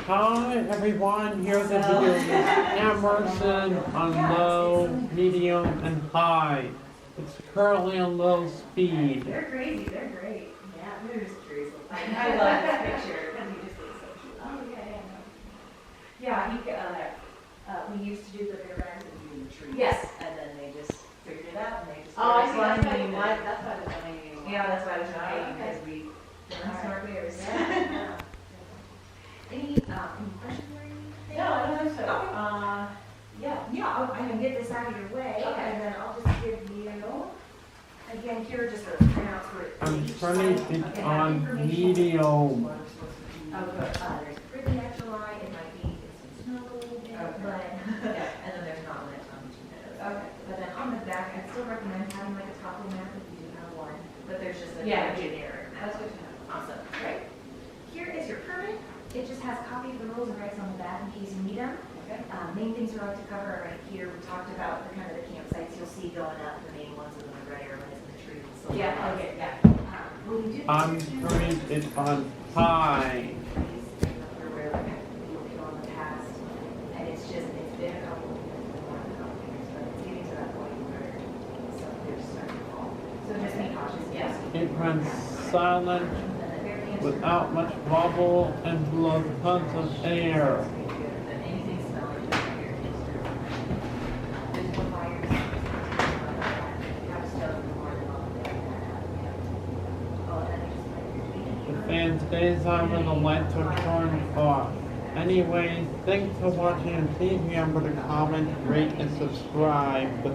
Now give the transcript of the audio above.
Hi everyone, here's a video with Emerson on low, medium, and high. It's currently on low speed. They're crazy, they're great. Yeah, they're just curious. I love this picture because he just looks so cute. Oh, yeah. Yeah, we used to do the bear bags and do the trees. Yes. And then they just figured it out and they just. Oh, I see, started that's finding why it. that's why there's so many anymore. Yeah, that's why I was Oh, trying okay. because we learned smart bears. Yeah. Any questions or anything? No, I don't think so. Okay. Yeah, I can get this out of your way, Okay. and then I'll just give you, again, here are just the printouts for I'm each turning site. it Okay, on information. medium. Oh, good. There's pretty extra line, it might be, it's some snow a little bit, Okay. but, Yeah, and then there's not limits on each of those. okay. But then on the back, I'd still recommend having like a topo map if you do have one, but there's just a Yeah. generic map. That's good to know. Awesome, great. Here is your permit. It just has a copy of the rules and regs on the back in case you need them. Okay. Main things we like to cover are right here. We talked about the kind of the campsites you'll see going up, the main ones, and then the red areas in the trees. So Yeah, okay, yeah. When we do the I'm description, turning it on high. where we're like, people feel in the past, and it's been a couple years, but it's getting to that point where some they're starting to fall. So just be cautious, yes. It runs silent And then very answer. without much wobble and blows tons of air. Anything smelling just here is true. There's no fires. You have stove more than all of that. Oh, and then they just like The fan stays on when the lights are turned off. Anyway, thanks for watching and please remember to comment, rate, and subscribe. But